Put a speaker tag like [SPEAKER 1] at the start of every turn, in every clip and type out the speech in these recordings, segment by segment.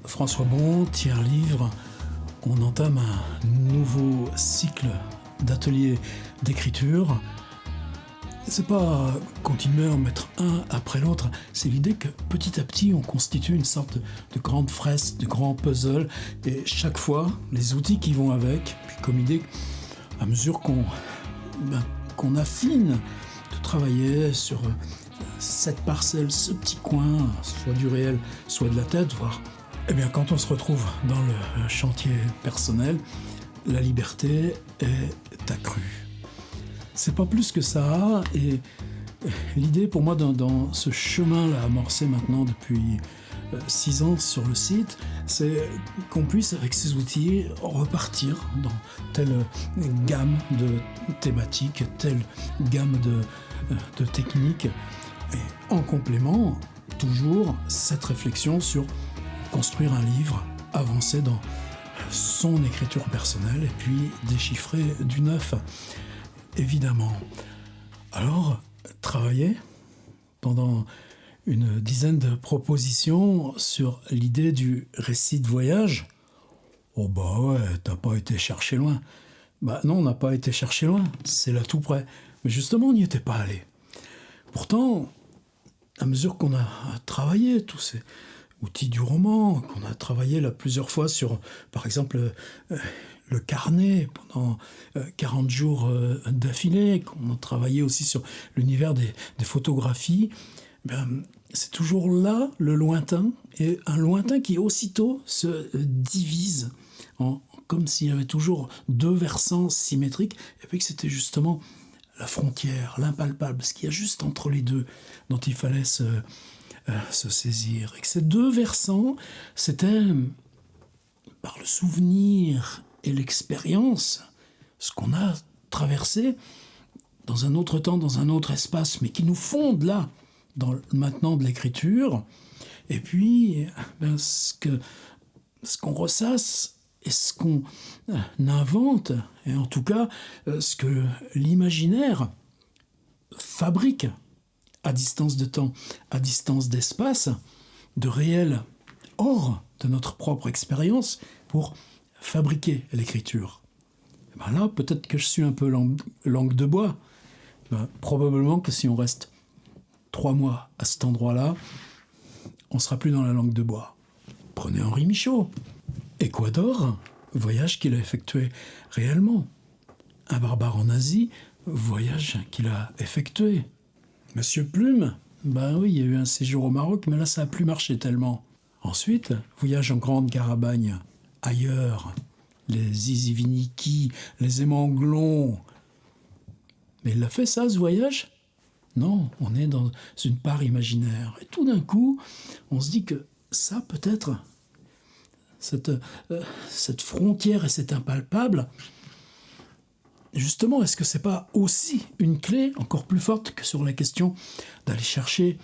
[SPEAKER 1] François Bon, tiers livre, on entame un nouveau cycle d'ateliers d'écriture. C'est pas continuer à en mettre un après l'autre, c'est l'idée que petit à petit on constitue une sorte de grande fresque, de grand puzzle, et chaque fois les outils qui vont avec, puis comme idée, à mesure qu'on affine de travailler sur cette parcelle, ce petit coin, soit du réel, soit de la tête, voire, quand on se retrouve dans le chantier personnel, la liberté est accrue. C'est pas plus que ça, et l'idée pour moi dans ce chemin-là amorcé maintenant depuis 6 ans sur le site, c'est qu'on puisse avec ces outils repartir dans telle gamme de thématiques, telle gamme de techniques, et en complément, toujours cette réflexion sur construire un livre, avancer dans son écriture personnelle et puis déchiffrer du neuf, évidemment. Alors, travailler pendant une dizaine de propositions sur l'idée du récit de voyage. Oh bah ouais, t'as pas été chercher loin. Bah non, on n'a pas été chercher loin, c'est là tout près. Mais justement, on n'y était pas allé. Pourtant, à mesure qu'on a travaillé tous ces outils du roman, qu'on a travaillé là plusieurs fois sur, par exemple, le carnet pendant 40 jours d'affilée, qu'on a travaillé aussi sur l'univers des photographies, c'est toujours là le lointain, et un lointain qui aussitôt se divise, comme s'il y avait toujours deux versants symétriques, et puis que c'était justement la frontière, l'impalpable, ce qu'il y a juste entre les deux, dont il fallait se saisir. Et que ces deux versants, c'était, par le souvenir et l'expérience, ce qu'on a traversé dans un autre temps, dans un autre espace, mais qui nous fonde là, dans maintenant de l'écriture, et puis ce qu'on ressasse et ce qu'on invente, et en tout cas ce que l'imaginaire fabrique à distance de temps, à distance d'espace, de réel hors de notre propre expérience pour fabriquer l'écriture. Là, peut-être que je suis un peu langue de bois. Probablement que si on reste 3 mois à cet endroit-là, on sera plus dans la langue de bois. Prenez Henri Michaud. Équateur, voyage qu'il a effectué réellement. Un barbare en Asie, voyage qu'il a effectué. Monsieur Plume, oui, il y a eu un séjour au Maroc, mais là, ça n'a plus marché tellement. Ensuite, voyage en Grande Carabagne, ailleurs, les Ziziviniki, les Émanglons. Mais il l'a fait ça, ce voyage ? Non, on est dans une part imaginaire. Et tout d'un coup, on se dit que ça, peut-être, cette frontière et cet impalpable, justement, est-ce que c'est pas aussi une clé encore plus forte que sur la question d'aller chercher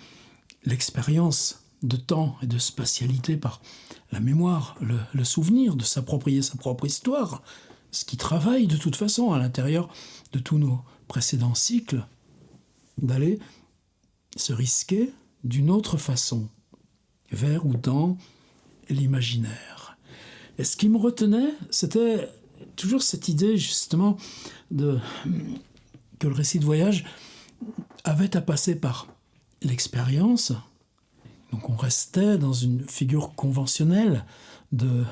[SPEAKER 1] l'expérience de temps et de spatialité par la mémoire, le souvenir, de s'approprier sa propre histoire, ce qui travaille de toute façon à l'intérieur de tous nos précédents cycles, d'aller se risquer d'une autre façon, vers ou dans l'imaginaire. Et ce qui me retenait, c'était toujours cette idée justement que le récit de voyage avait à passer par l'expérience. Donc on restait dans une figure conventionnelle de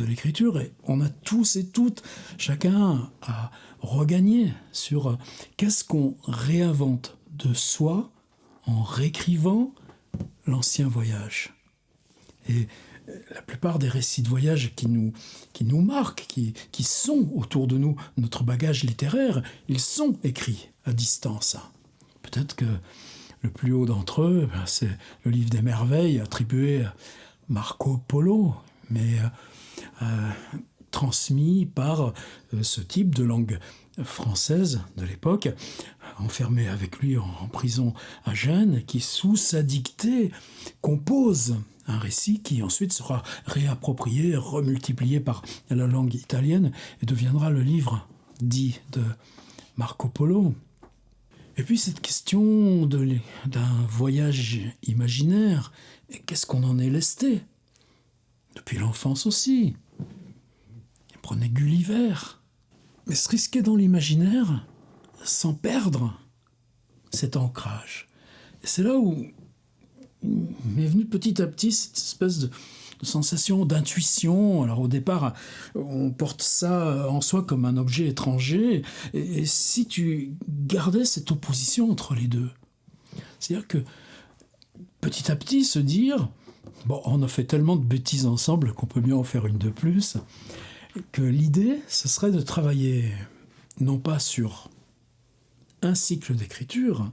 [SPEAKER 1] l'écriture, et on a tous et toutes, chacun à regagner sur qu'est-ce qu'on réinvente de soi en réécrivant l'ancien voyage. Et la plupart des récits de voyage qui nous marquent, qui sont autour de nous, notre bagage littéraire, ils sont écrits à distance. Peut-être que le plus haut d'entre eux, c'est le livre des merveilles attribué à Marco Polo, mais transmis par ce type de langue française de l'époque, enfermé avec lui en prison à Gênes, qui sous sa dictée compose un récit qui ensuite sera réapproprié, remultiplié par la langue italienne et deviendra le livre dit de Marco Polo. Et puis cette question d'un voyage imaginaire, qu'est-ce qu'on en est lesté ? depuis l'enfance aussi. Il prenait Gulliver. Mais se risquer dans l'imaginaire sans perdre cet ancrage. Et c'est là où m'est venue petit à petit cette espèce de sensation d'intuition. Alors au départ, on porte ça en soi comme un objet étranger. Et si tu gardais cette opposition entre les deux, c'est-à-dire que petit à petit se dire, bon, on a fait tellement de bêtises ensemble qu'on peut bien en faire une de plus, que l'idée, ce serait de travailler non pas sur un cycle d'écriture,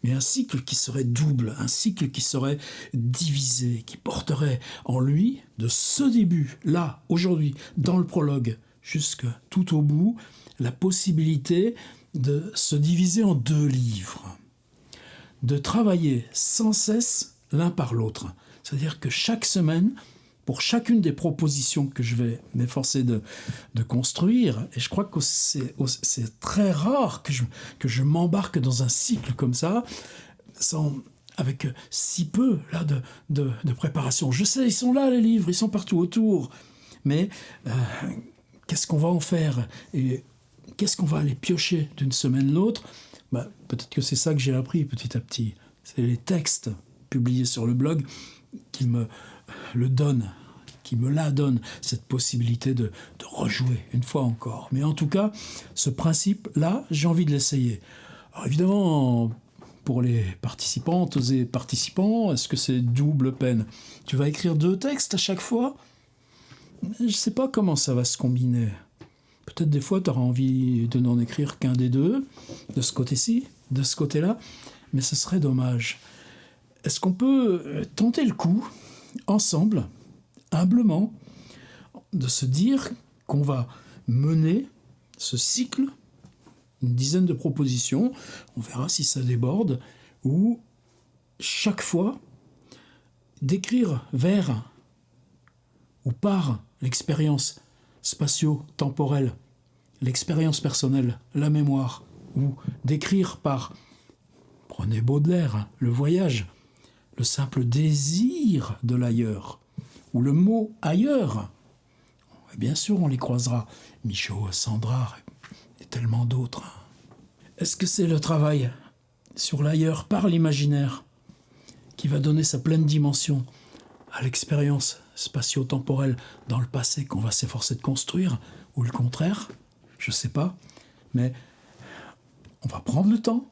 [SPEAKER 1] mais un cycle qui serait double, un cycle qui serait divisé, qui porterait en lui, de ce début, là, aujourd'hui, dans le prologue, jusque tout au bout, la possibilité de se diviser en 2 livres, de travailler sans cesse l'un par l'autre. C'est-à-dire que chaque semaine, pour chacune des propositions que je vais m'efforcer de construire, et je crois que c'est très rare que je m'embarque dans un cycle comme ça, avec si peu là, de préparation. Je sais, ils sont là les livres, ils sont partout autour, mais qu'est-ce qu'on va en faire et qu'est-ce qu'on va aller piocher d'une semaine l'autre? Peut-être que c'est ça que j'ai appris petit à petit. C'est les textes publiés sur le blog qui me le donne, qui me la donne, cette possibilité de rejouer une fois encore. Mais en tout cas, ce principe-là, j'ai envie de l'essayer. Alors évidemment, pour les participantes et participants, est-ce que c'est double peine? Tu vas écrire 2 textes à chaque fois? Je ne sais pas comment ça va se combiner. Peut-être des fois, tu auras envie de n'en écrire qu'un des 2, de ce côté-ci, de ce côté-là, mais ce serait dommage. Est-ce qu'on peut tenter le coup, ensemble, humblement, de se dire qu'on va mener ce cycle, une dizaine de propositions, on verra si ça déborde, où chaque fois, d'écrire vers ou par l'expérience spatio-temporelle, l'expérience personnelle, la mémoire, ou d'écrire par, prenez Baudelaire, le voyage, le simple désir de l'ailleurs, ou le mot ailleurs. Et bien sûr, on les croisera. Michaud, Sandra et tellement d'autres. Est-ce que c'est le travail sur l'ailleurs par l'imaginaire qui va donner sa pleine dimension à l'expérience spatio-temporelle dans le passé qu'on va s'efforcer de construire, ou le contraire? Je ne sais pas, mais on va prendre le temps.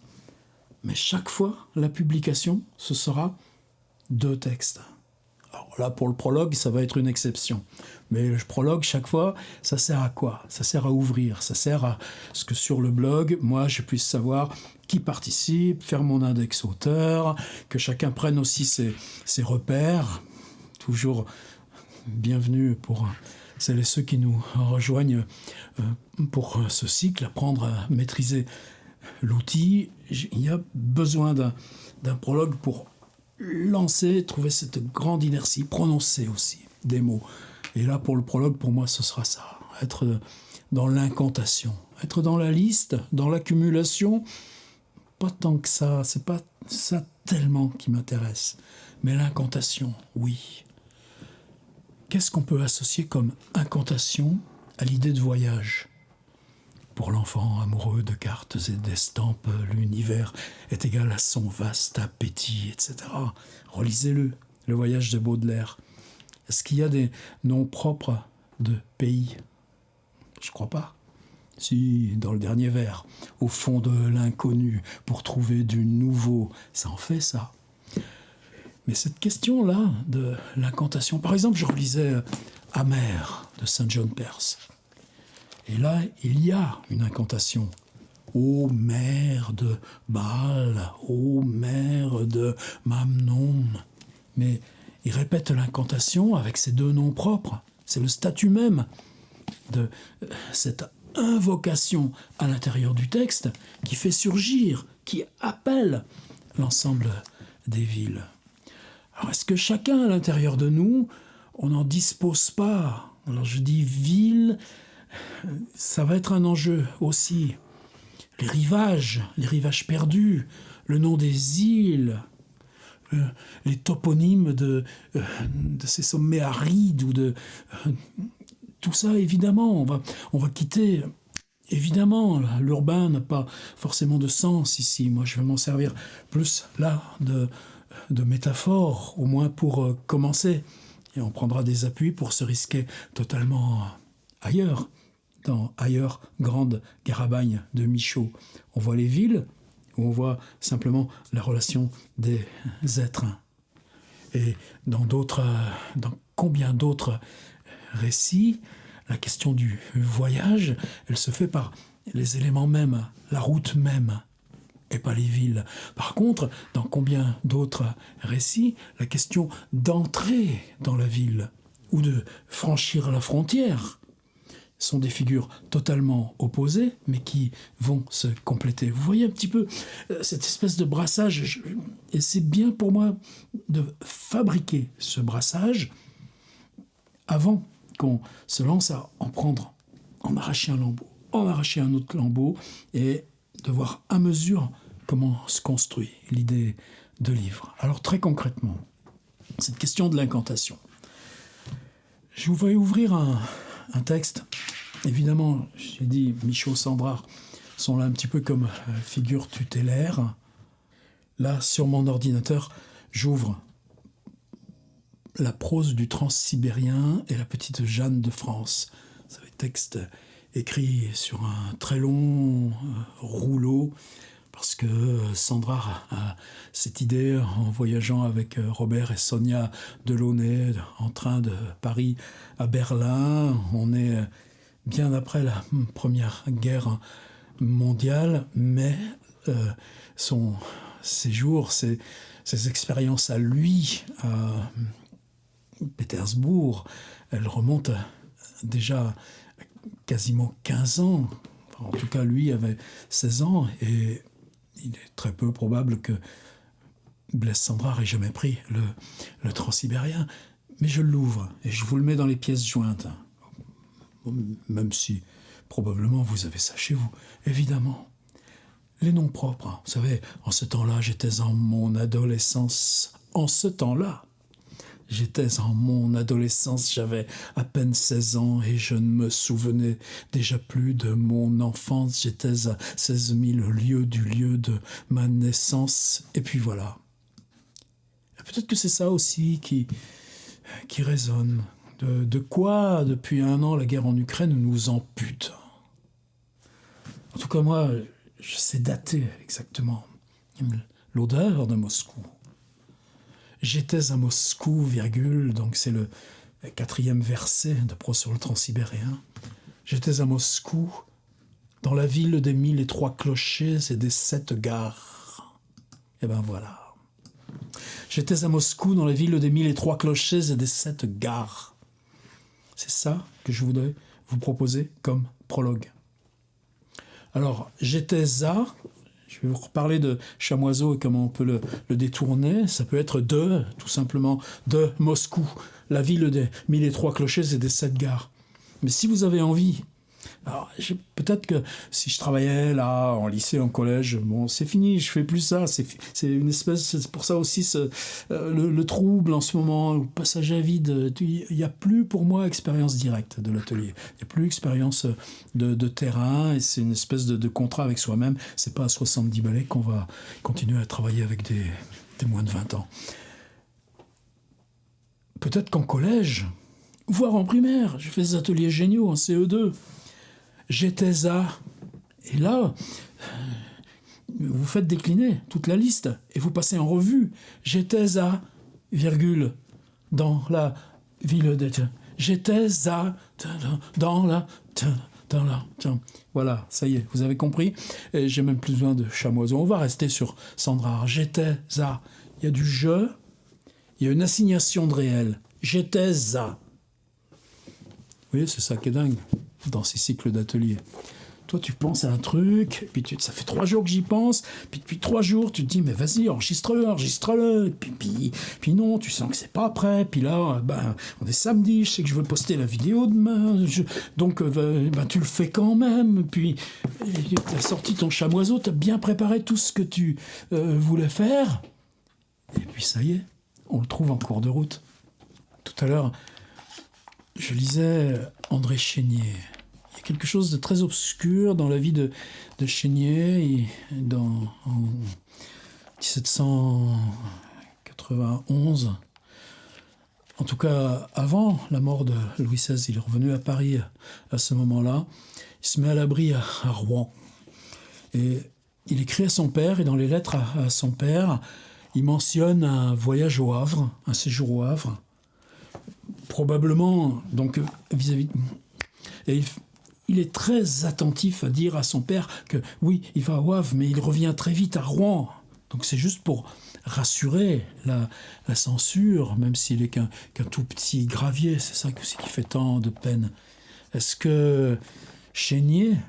[SPEAKER 1] Mais chaque fois, la publication, ce sera 2 textes. Alors là, pour le prologue, ça va être une exception. Mais le prologue, chaque fois, ça sert à quoi? Ça sert à ouvrir, ça sert à ce que sur le blog, moi, je puisse savoir qui participe, faire mon index auteur, que chacun prenne aussi ses repères. Toujours bienvenue pour celles et ceux qui nous rejoignent pour ce cycle, apprendre à maîtriser l'outil. Il y a besoin d'un prologue pour lancer, trouver cette grande inertie, prononcer aussi des mots. Et là, pour le prologue, pour moi, ce sera ça. Être dans l'incantation, être dans la liste, dans l'accumulation, pas tant que ça, c'est pas ça tellement qui m'intéresse. Mais l'incantation, oui. Qu'est-ce qu'on peut associer comme incantation à l'idée de voyage? Pour l'enfant amoureux de cartes et d'estampes, l'univers est égal à son vaste appétit, etc. Relisez-le, le voyage de Baudelaire. Est-ce qu'il y a des noms propres de pays? Je crois pas. Si, dans le dernier vers, au fond de l'inconnu, pour trouver du nouveau, ça en fait ça. Mais cette question-là de l'incantation, par exemple, je relisais Amer de Saint John Perse. Et là, il y a une incantation. Ô mère de Baal, ô mère de Mamnon. Mais il répète l'incantation avec ses 2 noms propres. C'est le statut même de cette invocation à l'intérieur du texte qui fait surgir, qui appelle l'ensemble des villes. Alors est-ce que chacun à l'intérieur de nous, on n'en dispose pas? Alors je dis ville, ça va être un enjeu aussi. Les rivages perdus, le nom des îles, les toponymes de ces sommets arides ou tout ça, évidemment, on va quitter. Évidemment, l'urbain n'a pas forcément de sens ici. Moi, je vais m'en servir plus là de métaphore, au moins pour commencer. Et on prendra des appuis pour se risquer totalement ailleurs. Dans Ailleurs, Grande Garabagne de Michaud, on voit les villes, où on voit simplement la relation des êtres. Et dans combien d'autres récits, la question du voyage, elle se fait par les éléments mêmes, la route même, et pas les villes. Par contre, dans combien d'autres récits, la question d'entrer dans la ville ou de franchir la frontière sont des figures totalement opposées, mais qui vont se compléter. Vous voyez un petit peu cette espèce de brassage, et c'est bien pour moi de fabriquer ce brassage avant qu'on se lance à en arracher un lambeau, en arracher un autre lambeau, et de voir à mesure comment se construit l'idée de livre. Alors très concrètement, cette question de l'incantation. Je vais ouvrir un texte. Évidemment, j'ai dit, Michaud, Sandrard sont là un petit peu comme figure tutélaire. Là, sur mon ordinateur, j'ouvre la prose du transsibérien et la petite Jeanne de France. C'est un texte écrit sur un très long rouleau, parce que Sandrard a cette idée, en voyageant avec Robert et Sonia Delaunay en train de Paris à Berlin. On est bien après la Première Guerre mondiale, mais son séjour, ses expériences à lui, à Pétersbourg, elles remontent déjà quasiment 15 ans. Enfin, en tout cas, lui avait 16 ans, et il est très peu probable que Blaise Sandrard ait jamais pris le transsibérien. Mais je l'ouvre et je vous le mets dans les pièces jointes. Même si probablement vous avez ça chez vous, évidemment. Les noms propres. Vous savez, en ce temps-là, j'étais en mon adolescence. En ce temps-là, j'étais en mon adolescence, j'avais à peine 16 ans et je ne me souvenais déjà plus de mon enfance. J'étais à 16 000 lieues du lieu de ma naissance. Et puis voilà. Et peut-être que c'est ça aussi qui résonne. De quoi, depuis 1 an, la guerre en Ukraine nous ampute. En tout cas, moi, je sais dater exactement l'odeur de Moscou. J'étais à Moscou, virgule, donc c'est le 4e verset de Prose sur le transsibérien. J'étais à Moscou, dans la ville des 1003 clochers et des 7 gares. Et ben voilà. J'étais à Moscou, dans la ville des 1003 clochers et des 7 gares. C'est ça que je voudrais vous proposer comme prologue. Alors, j'étais à... Je vais vous reparler de Chamoiseau et comment on peut le détourner. Ça peut être tout simplement, de Moscou, la ville des 1003 clochers et des 7 gares. Mais si vous avez envie... Alors, peut-être que si je travaillais là, en lycée, en collège, bon, c'est fini, je fais plus ça. C'est une espèce... C'est pour ça aussi le trouble en ce moment, le passage à vide. Il n'y a plus pour moi expérience directe de l'atelier. Il n'y a plus expérience de terrain, et c'est une espèce de contrat avec soi-même. C'est pas à 70 balais qu'on va continuer à travailler avec des moins de 20 ans. Peut-être qu'en collège, voire en primaire, j'ai fait des ateliers géniaux en CE2. J'étais à... Et là, vous faites décliner toute la liste et vous passez en revue. J'étais à... virgule, dans la ville de... J'étais à... dans la... Voilà, ça y est, vous avez compris. Et j'ai même plus besoin de Chamoiseau. On va rester sur Sandrard. J'étais à... Il y a du je, il y a une assignation de réel. J'étais à... Vous voyez, c'est ça qui est dingue dans ces cycles d'atelier. Toi, tu penses à un truc, puis ça fait 3 jours que j'y pense, puis depuis 3 jours, tu te dis, mais vas-y, enregistre-le, puis non, tu sens que c'est pas prêt, puis là, on est samedi, je sais que je veux poster la vidéo demain, donc tu le fais quand même, puis tu as sorti ton chamoiseau, tu as bien préparé tout ce que tu voulais faire, Et puis ça y est, on le trouve en cours de route. Tout à l'heure, je lisais André Chénier. Il y a quelque chose de très obscur dans la vie de Chénier. En 1791, en tout cas avant la mort de Louis XVI, il est revenu à Paris à ce moment-là. Il se met à l'abri à Rouen. Et il écrit à son père, et dans les lettres à son père, il mentionne un voyage au Havre, un séjour au Havre. Probablement, donc, vis-à-vis... Et il est très attentif à dire à son père que oui, il va au Havre, mais il revient très vite à Rouen. Donc c'est juste pour rassurer la censure, même s'il est qu'un tout petit gravier. C'est ça aussi qui fait tant de peine. Est-ce que Chénier, il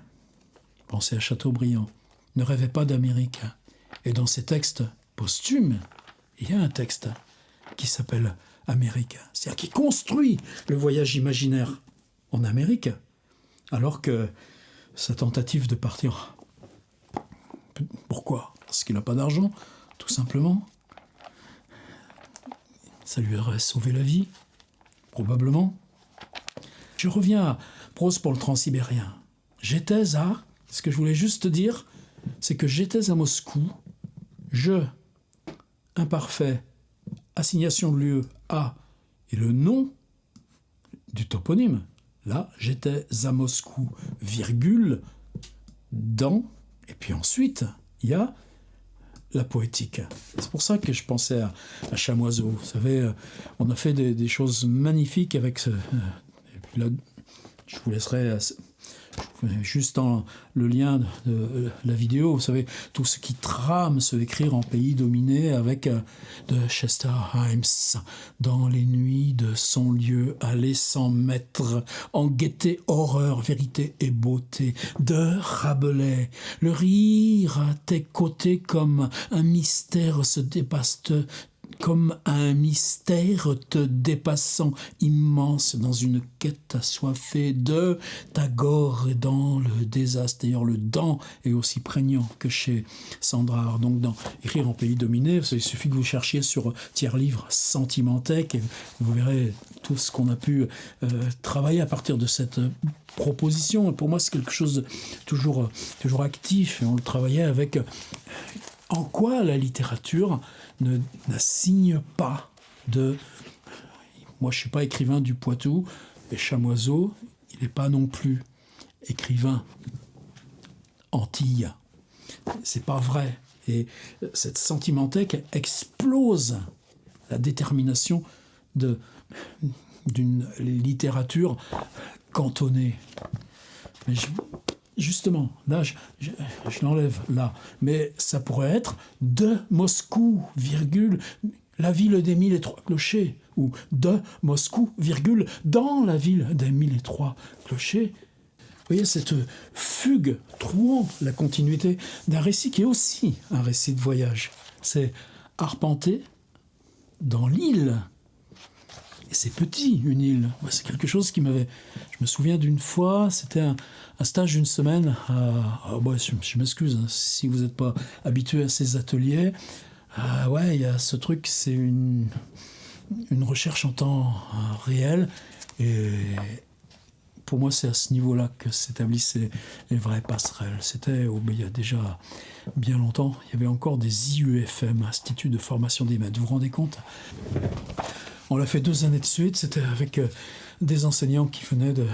[SPEAKER 1] pensait à Chateaubriand, ne rêvait pas d'Amérique? Et dans ses textes posthumes, il y a un texte qui s'appelle Amérique, c'est-à-dire qui construit le voyage imaginaire en Amérique, alors que sa tentative de partir, pourquoi? Parce qu'il n'a pas d'argent, tout simplement. Ça lui aurait sauvé la vie, probablement. Je reviens à Prose pour le Transsibérien. Ce que je voulais juste te dire, c'est que j'étais à Moscou, imparfait, assignation de lieu, à, et le nom du toponyme. Là, j'étais à Moscou, virgule, dans, et puis ensuite, il y a la poétique. C'est pour ça que je pensais à Chamoiseau. Vous savez, on a fait des choses magnifiques avec ce... et puis là, je vous laisserai... juste dans le lien de la vidéo, vous savez, tout ce qui trame se écrire en pays dominé avec de Chester Himes, dans les nuits de son lieu, aller sans maître, en gaieté, horreur, vérité et beauté, de Rabelais, le rire à tes côtés comme un mystère se dépasse comme un mystère te dépassant immense dans une quête assoiffée de Tagore et dans le désastre. D'ailleurs, le dans est aussi prégnant que chez Sandrard. Donc, dans Écrire en pays dominé, il suffit que vous cherchiez sur tiers-livre Sentimentèque et vous verrez tout ce qu'on a pu travailler à partir de cette proposition. Et pour moi, c'est quelque chose de toujours actif. Et on le travaillait avec... En quoi la littérature n'assigne pas de... Moi, je ne suis pas écrivain du Poitou, et Chamoiseau, il n'est pas non plus écrivain Antilles. C'est pas vrai. Et cette Sentimentèque explose la détermination d'une littérature cantonnée. Mais justement, là, je l'enlève là, mais ça pourrait être de Moscou, virgule, la ville des 1003 clochers, ou de Moscou, virgule, dans la ville des 1003 clochers. Vous voyez, cette fugue trouant la continuité d'un récit qui est aussi un récit de voyage. C'est arpenter dans l'île. Et c'est petit, une île. C'est quelque chose qui m'avait... Je me souviens d'une fois, c'était un stage d'une semaine. Je m'excuse hein, si vous n'êtes pas habitué à ces ateliers. Ouais, il y a ce truc, c'est une recherche en temps réel. Et pour moi, c'est à ce niveau-là que s'établissent les vraies passerelles. C'était il y a déjà bien longtemps. Il y avait encore des IUFM, Institut de formation des maîtres. Vous vous rendez compte ? On l'a fait 2 années de suite, c'était avec des enseignants qui venaient de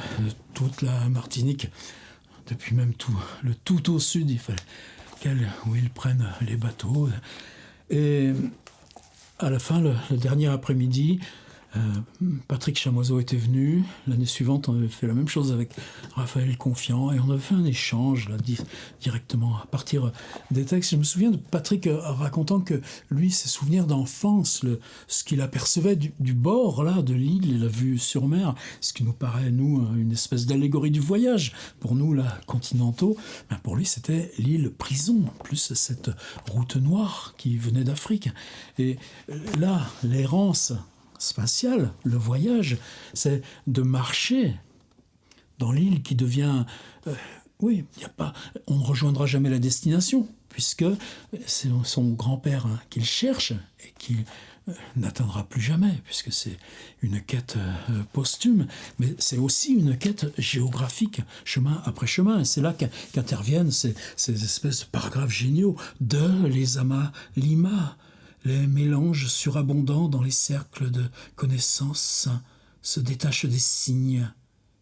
[SPEAKER 1] toute la Martinique, depuis même tout au sud, il fallait où ils prennent les bateaux. Et à la fin, le dernier après-midi, Patrick Chamoiseau était venu. L'année suivante, on avait fait la même chose avec Raphaël Confiant et on avait fait un échange là, directement à partir des textes. Je me souviens de Patrick racontant que lui, ses souvenirs d'enfance, ce qu'il apercevait du bord là, de l'île et la vue sur mer, ce qui nous paraît, nous, une espèce d'allégorie du voyage. Pour nous, là, continentaux, ben pour lui, c'était l'île prison, plus cette route noire qui venait d'Afrique. Et là, l'errance spatial, le voyage, c'est de marcher dans l'île qui devient... on ne rejoindra jamais la destination, puisque c'est son grand-père qu'il cherche et qu'il n'atteindra plus jamais, puisque c'est une quête posthume, mais c'est aussi une quête géographique, chemin après chemin. Et c'est là qu'interviennent ces espèces de paragraphes géniaux de l'Ezama Lima. Les mélanges surabondants dans les cercles de connaissances se détachent des signes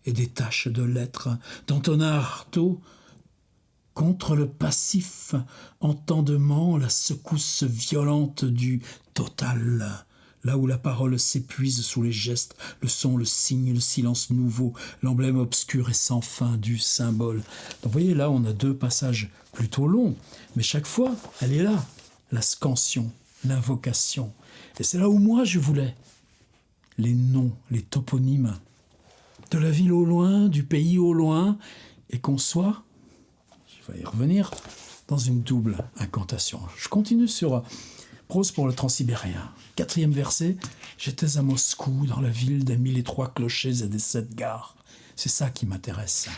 [SPEAKER 1] et des taches de lettres. D'Antonin Artaud, contre le passif entendement, la secousse violente du total, là où la parole s'épuise sous les gestes, le son, le signe, le silence nouveau, l'emblème obscur et sans fin du symbole. Donc vous voyez, là, on a 2 passages plutôt longs, mais chaque fois, elle est là, la scansion, l'invocation. Et c'est là où moi je voulais. Les noms, les toponymes, de la ville au loin, du pays au loin, et qu'on soit, je vais y revenir, dans une double incantation. Je continue sur Prose pour le transsibérien. 4e verset, j'étais à Moscou, dans la ville des 1003 clochers et des 7 gares. C'est ça qui m'intéresse.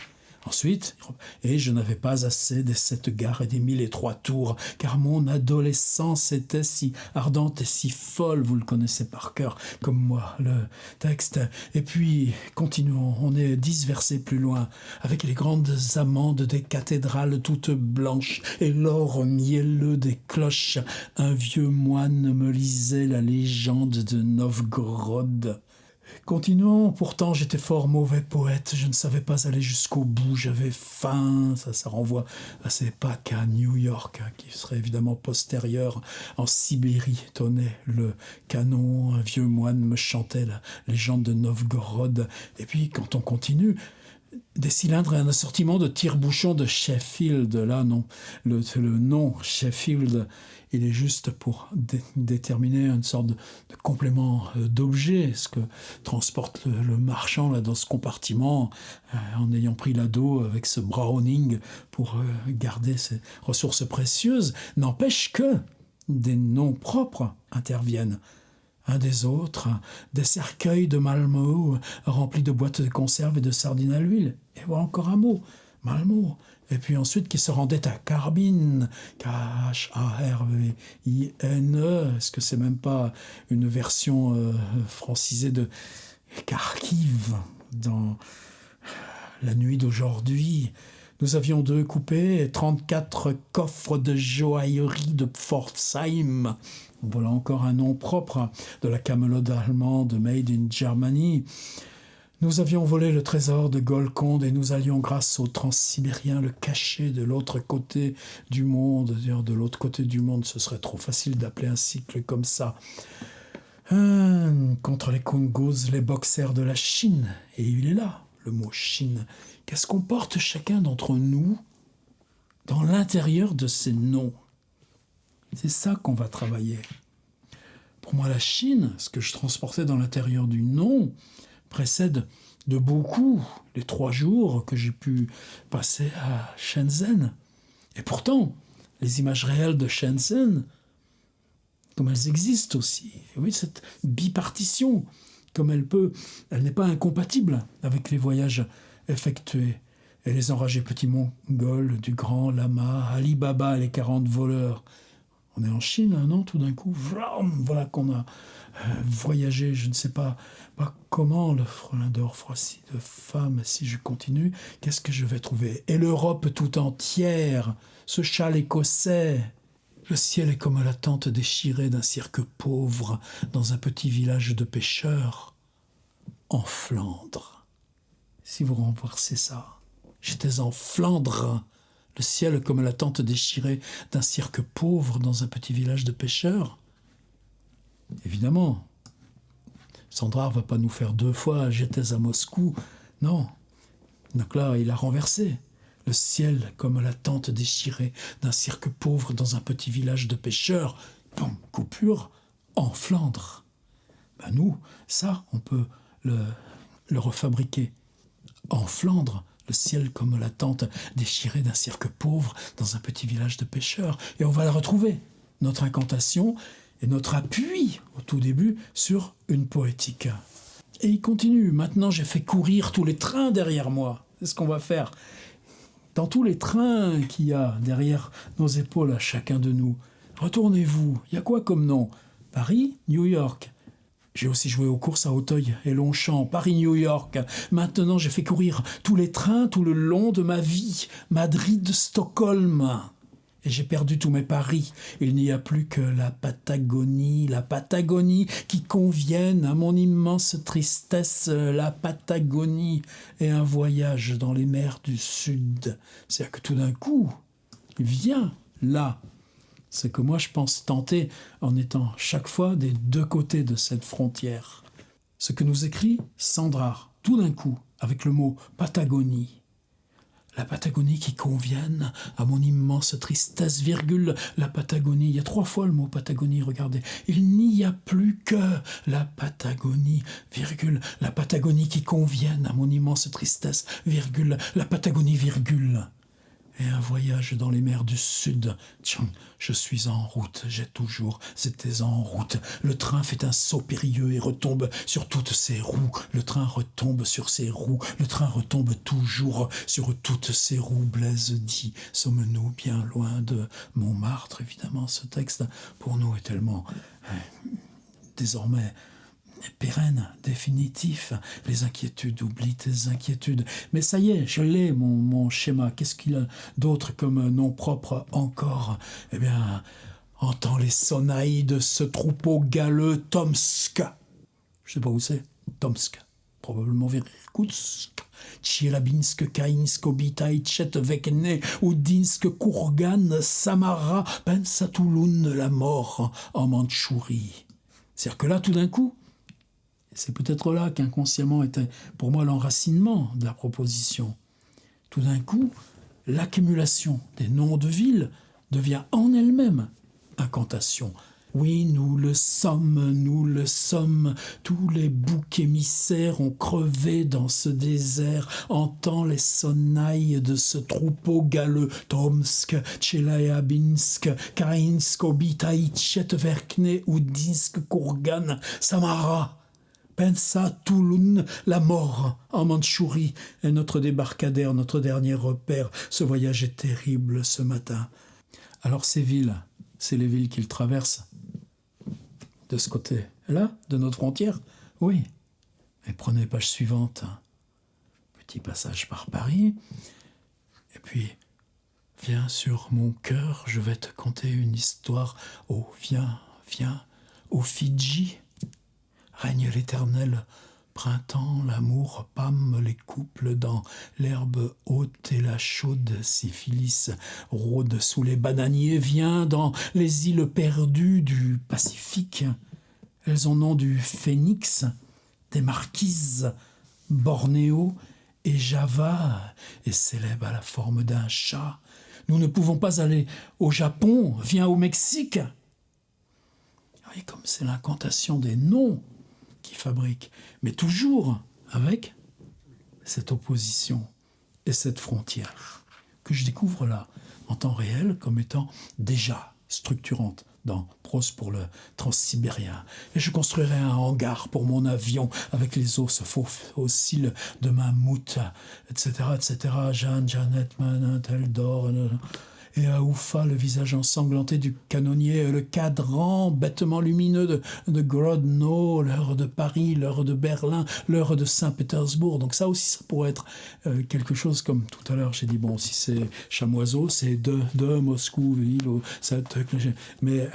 [SPEAKER 1] Ensuite, et je n'avais pas assez des 7 gares et des 1003 tours, car mon adolescence était si ardente et si folle, vous le connaissez par cœur, comme moi, le texte. Et puis, continuons, on est 10 versets plus loin, avec les grandes amandes des cathédrales toutes blanches et l'or mielleux des cloches. Un vieux moine me lisait la légende de Novgorod. Continuons, pourtant j'étais fort mauvais poète, je ne savais pas aller jusqu'au bout, j'avais faim, ça renvoie à ces Pâques à New York, qui serait évidemment postérieur. En Sibérie tonnait le canon, un vieux moine me chantait la légende de Novgorod, et puis quand on continue, des cylindres et un assortiment de tire-bouchons de Sheffield, là non, le nom Sheffield, il est juste pour déterminer une sorte de complément d'objet, ce que transporte le marchand là, dans ce compartiment, en ayant pris l'ado avec ce Browning pour garder ses ressources précieuses. N'empêche que des noms propres interviennent. Un des autres, des cercueils de Malmö remplis de boîtes de conserve et de sardines à l'huile. Et voilà encore un mot, Malmö. Et puis ensuite qui se rendait à Karbin, K-H-A-R-V-I-N-E. Est-ce que c'est même pas une version francisée de Kharkiv dans la nuit d'aujourd'hui? Nous avions 2 coupés et 34 coffres de joaillerie de Pforzheim. Voilà encore un nom propre de la camelote allemande Made in Germany. Nous avions volé le trésor de Golconde et nous allions, grâce au transsibérien, le cacher de l'autre côté du monde. D'ailleurs, de l'autre côté du monde, ce serait trop facile d'appeler un cycle comme ça. Contre les Congos, les boxers de la Chine. Et il est là, le mot Chine. Qu'est-ce qu'on porte chacun d'entre nous dans l'intérieur de ces noms? C'est ça qu'on va travailler. Pour moi, la Chine, ce que je transportais dans l'intérieur du nom, précède de beaucoup les 3 jours que j'ai pu passer à Shenzhen. Et pourtant, les images réelles de Shenzhen, comme elles existent aussi, et oui, cette bipartition, comme elle n'est pas incompatible avec les voyages effectués. Et les enragés petits mongols du grand lama, Ali Baba et les 40 voleurs. On est en Chine, non, tout d'un coup, voilà qu'on a voyagé, je ne sais pas comment, le frelon d'or froissi de femme, si je continue, qu'est-ce que je vais trouver? Et l'Europe tout entière, ce châle écossais. Le ciel est comme la tente déchirée d'un cirque pauvre dans un petit village de pêcheurs, en Flandre. Si vous renversez ça, j'étais en Flandre. Le ciel comme la tente déchirée d'un cirque pauvre dans un petit village de pêcheurs. Évidemment, Sandrard va pas nous faire 2 fois « j'étais à Moscou ». Non. Donc là, il a renversé. Le ciel comme la tente déchirée d'un cirque pauvre dans un petit village de pêcheurs. Pam, coupure, en Flandre. Ben nous, ça, on peut le refabriquer. En Flandre, le ciel comme la tente déchirée d'un cirque pauvre dans un petit village de pêcheurs. Et on va la retrouver, notre incantation et notre appui, au tout début, sur une poétique. Et il continue. Maintenant, j'ai fait courir tous les trains derrière moi. C'est ce qu'on va faire. dans tous les trains qu'il y a derrière nos épaules à chacun de nous. Retournez-vous, il y a quoi comme nom? Paris, New York. J'ai aussi joué aux courses à Auteuil et Longchamp, Paris-New York. Maintenant, j'ai fait courir tous les trains tout le long de ma vie. Madrid-Stockholm. Et j'ai perdu tous mes paris. Il n'y a plus que la Patagonie qui convienne à mon immense tristesse, la Patagonie et un voyage dans les mers du Sud. C'est-à-dire que tout d'un coup, viens là. C'est que moi je pense tenter en étant chaque fois des deux côtés de cette frontière. Ce que nous écrit Sandra, tout d'un coup, avec le mot Patagonie. La Patagonie qui convienne à mon immense tristesse, virgule, la Patagonie. Il y a 3 fois le mot Patagonie, regardez. Il n'y a plus que la Patagonie, virgule, la Patagonie qui convienne à mon immense tristesse, virgule, la Patagonie, virgule. Et un voyage dans les mers du Sud. Tiens, je suis en route, j'étais en route. Le train fait un saut périlleux et retombe sur toutes ses roues. Le train retombe sur ses roues. Le train retombe toujours sur toutes ses roues. Blaise dit, sommes-nous bien loin de Montmartre? Évidemment, ce texte, pour nous, est tellement désormais pérenne, définitif. Les inquiétudes, oublie tes inquiétudes. Mais ça y est, je l'ai, mon schéma. Qu'est-ce qu'il a d'autre comme nom propre encore? Eh bien, entends les sonnailles de ce troupeau galeux Tomsk. Je sais pas où c'est. Tomsk. Probablement vers Irkoutsk. Tchelabinsk, Kainsk, Obitai, Tchetvekne, Oudinsk, Kourgan, Samara, Pensatouloun, la mort en Mandchourie. C'est-à-dire que là, tout d'un coup, c'est peut-être là qu'inconsciemment était pour moi l'enracinement de la proposition. Tout d'un coup, l'accumulation des noms de villes devient en elle-même incantation. Oui, nous le sommes, tous les boucs émissaires ont crevé dans ce désert. Entends les sonnailles de ce troupeau galeux. Tomsk, Tcheliabinsk, Kainsk, Obitai, Tchetverkne, Oudinsk, Kourgan, Samara. Pensatouloun, la mort en Mandchourie est notre débarcadère, notre dernier repère. Ce voyage est terrible ce matin. Alors ces villes, c'est les villes qu'il traverse de ce côté-là, de notre frontière? Oui. Mais prenez page suivante. Petit passage par Paris. Et puis, viens sur mon cœur, je vais te conter une histoire. Oh, viens, aux Fidji. Règne l'éternel printemps, l'amour pâme les couples dans l'herbe haute et la chaude syphilis rôde sous les bananiers, vient dans les îles perdues du Pacifique. Elles en ont du phénix, des marquises, Bornéo et Java, et célèbre à la forme d'un chat. Nous ne pouvons pas aller au Japon, viens au Mexique. Et comme c'est l'incantation des noms qui fabrique, mais toujours avec cette opposition et cette frontière que je découvre là, en temps réel, comme étant déjà structurante dans Prose pour le transsibérien. Et je construirai un hangar pour mon avion avec les os fossiles de mammouth, etc., etc. Jeanne, Jeannette, Manin, Eldor... Et à Oufa, le visage ensanglanté du canonnier, le cadran bêtement lumineux de Grodno, l'heure de Paris, l'heure de Berlin, l'heure de Saint-Pétersbourg. Donc ça aussi, ça pourrait être quelque chose comme tout à l'heure, j'ai dit, bon, si c'est Chamoiseau, c'est de Moscou, ville, mais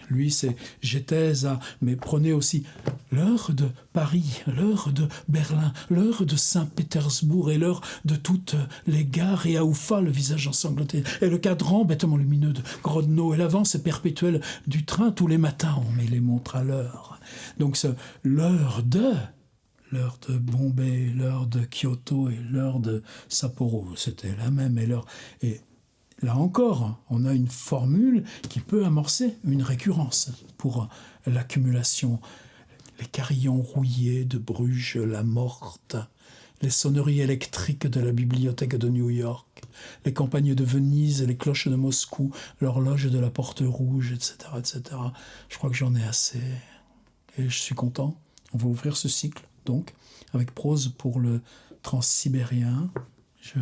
[SPEAKER 1] lui, c'est j'étais à... Mais prenez aussi l'heure de Paris, l'heure de Berlin, l'heure de Saint-Pétersbourg et l'heure de toutes les gares. Et à Oufa, le visage ensanglanté, et le cadran bêtement lumineux de Grodno et l'avance perpétuelle du train. Tous les matins, on met les montres à l'heure. Donc l'heure de Bombay, l'heure de Kyoto et l'heure de Sapporo, c'était la même. Et là encore, on a une formule qui peut amorcer une récurrence pour l'accumulation. Les carillons rouillés de Bruges, la morte, les sonneries électriques de la bibliothèque de New York, les campagnes de Venise, les cloches de Moscou, l'horloge de la Porte Rouge, etc., etc. Je crois que j'en ai assez. Et je suis content. On va ouvrir ce cycle, donc, avec Prose pour le transsibérien. Je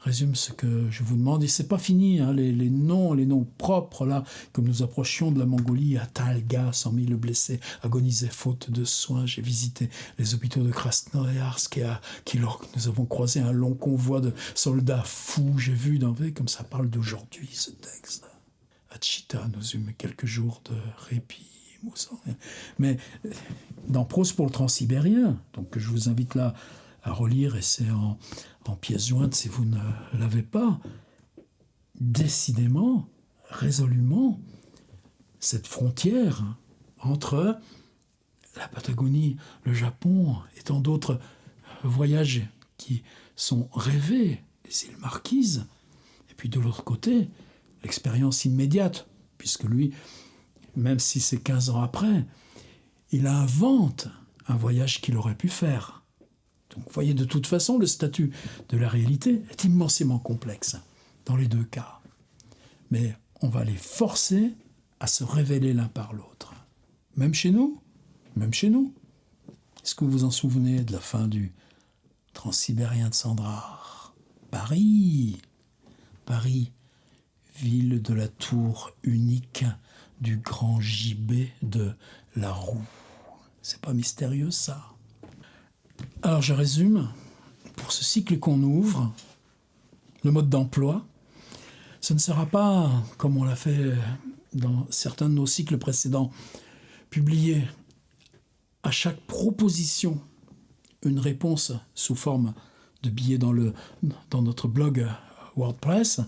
[SPEAKER 1] résume ce que je vous demande. Et c'est pas fini, hein, les noms propres, là, comme nous approchions de la Mongolie, à Talga, 100 000 blessés agonisaient faute de soins. J'ai visité les hôpitaux de Krasnoïarsk et à Kilork. Nous avons croisé un long convoi de soldats fous. J'ai vu comme ça parle d'aujourd'hui, ce texte. À Tchita, nous eûmes quelques jours de répit. Mais dans Prose pour le transsibérien, donc que je vous invite là à relire, et c'est en pièce jointe si vous ne l'avez pas, décidément, résolument, cette frontière entre la Patagonie, le Japon et tant d'autres voyages qui sont rêvés, les îles Marquises, et puis de l'autre côté, l'expérience immédiate, puisque lui, même si c'est 15 ans après, il invente un voyage qu'il aurait pu faire. Donc vous voyez, de toute façon, le statut de la réalité est immensément complexe dans les deux cas. Mais on va les forcer à se révéler l'un par l'autre. Même chez nous. Est-ce que vous vous en souvenez de la fin du Transsibérien de Sandrard ? Paris, ville de la tour unique du grand gibet de la roue. C'est pas mystérieux, ça ? Alors je résume. Pour ce cycle qu'on ouvre, le mode d'emploi, ce ne sera pas, comme on l'a fait dans certains de nos cycles précédents, publier à chaque proposition une réponse sous forme de billet dans notre blog WordPress,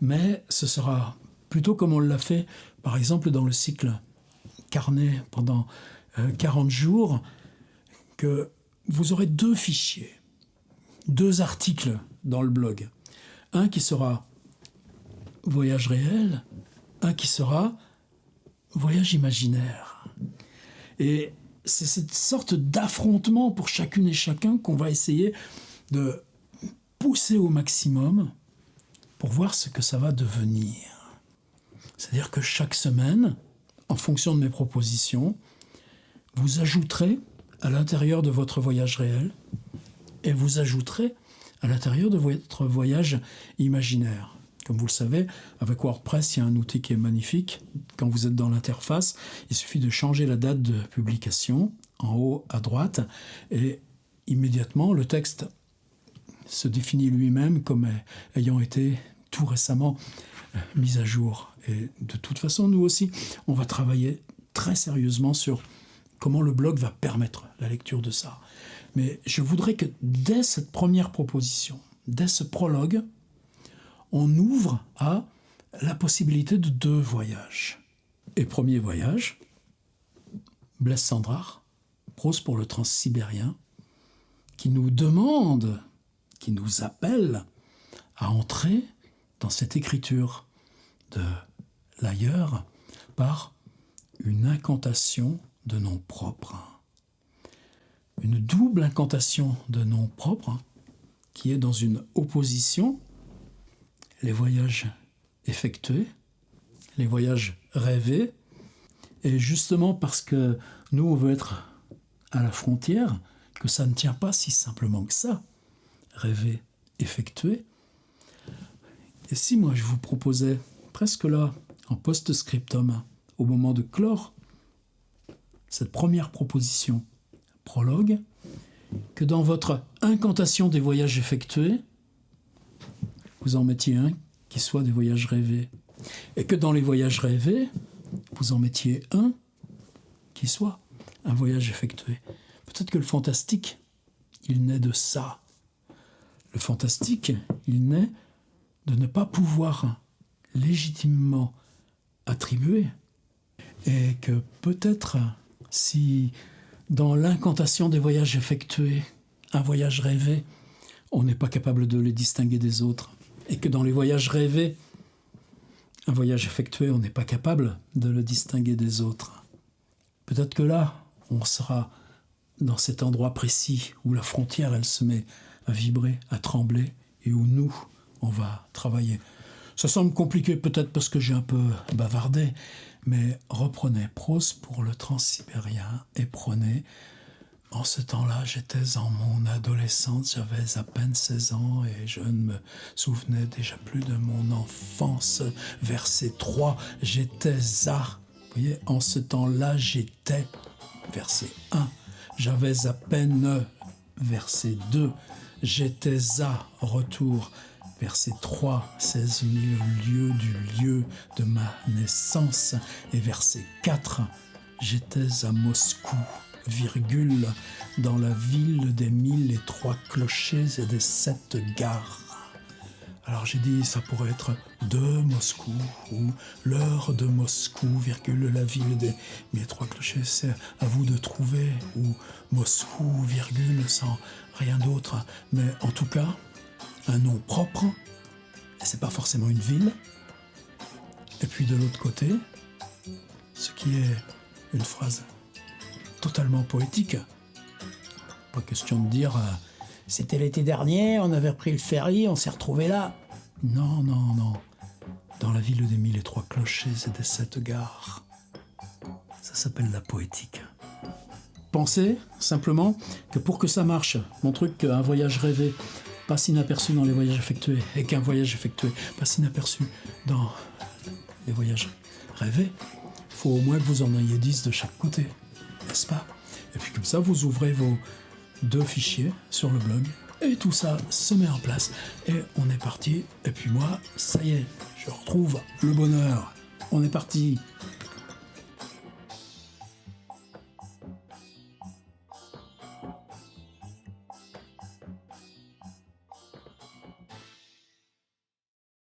[SPEAKER 1] mais ce sera plutôt comme on l'a fait, par exemple, dans le cycle carnet pendant 40 jours, que vous aurez 2 fichiers, 2 articles dans le blog. Un qui sera voyage réel, un qui sera voyage imaginaire. Et c'est cette sorte d'affrontement pour chacune et chacun qu'on va essayer de pousser au maximum pour voir ce que ça va devenir. C'est-à-dire que chaque semaine, en fonction de mes propositions, vous ajouterez à l'intérieur de votre voyage réel et vous ajouterez à l'intérieur de votre voyage imaginaire. Comme vous le savez, avec WordPress, il y a un outil qui est magnifique. Quand vous êtes dans l'interface, il suffit de changer la date de publication en haut à droite et immédiatement, le texte se définit lui-même comme ayant été tout récemment mis à jour. Et de toute façon, nous aussi, on va travailler très sérieusement sur comment le blog va permettre la lecture de ça. Mais je voudrais que dès cette première proposition, dès ce prologue, on ouvre à la possibilité de 2 voyages. Et premier voyage, Blaise Sandrard, Prose pour le transsibérien, qui nous demande, qui nous appelle à entrer dans cette écriture de l'ailleurs par une incantation de nom propre. Une double incantation de nom propre qui est dans une opposition, les voyages effectués, les voyages rêvés, et justement parce que nous on veut être à la frontière, que ça ne tient pas si simplement que ça, rêver, effectuer. Et si moi je vous proposais presque là, en post-scriptum, au moment de clore cette première proposition, prologue, que dans votre incantation des voyages effectués, vous en mettiez un qui soit des voyages rêvés. Et que dans les voyages rêvés, vous en mettiez un qui soit un voyage effectué. Peut-être que le fantastique, il naît de ça. Le fantastique, il naît de ne pas pouvoir légitimement attribuer. Et que peut-être, si dans l'incantation des voyages effectués, un voyage rêvé, on n'est pas capable de les distinguer des autres, et que dans les voyages rêvés, un voyage effectué, on n'est pas capable de le distinguer des autres. Peut-être que là, on sera dans cet endroit précis où la frontière, elle se met à vibrer, à trembler, et où nous, on va travailler. Ça semble compliqué peut-être parce que j'ai un peu bavardé, mais reprenez Prose pour le transsibérien et prenez En ce temps-là, j'étais en mon adolescence, j'avais à peine 16 ans et je ne me souvenais déjà plus de mon enfance. Verset 3, j'étais à. Vous voyez, en ce temps-là, j'étais. Verset 1, j'avais à peine. Verset 2, j'étais à. Retour. Verset 3, 16 000 lieues du lieu de ma naissance. Et verset 4, j'étais à Moscou, virgule, dans la ville des 1003 clochers et des 7 gares. Alors j'ai dit, ça pourrait être de Moscou, ou l'heure de Moscou, virgule, la ville des 1003 clochers, c'est à vous de trouver, ou Moscou, virgule, sans rien d'autre. Mais en tout cas, un nom propre, et c'est pas forcément une ville. Et puis de l'autre côté, ce qui est une phrase totalement poétique. Pas question de dire c'était l'été dernier, on avait repris le ferry, on s'est retrouvés là. Non, non, non. Dans la ville des 1003 clochers et des 7 gares. Ça s'appelle la poétique. Pensez simplement que pour que ça marche, mon truc, un voyage rêvé passe inaperçu dans les voyages effectués, et qu'un voyage effectué passe inaperçu dans les voyages rêvés, il faut au moins que vous en ayez 10 de chaque côté, n'est-ce pas? Et puis comme ça, vous ouvrez vos 2 fichiers sur le blog, et tout ça se met en place, et on est parti. Et puis moi, ça y est, je retrouve le bonheur. On est parti.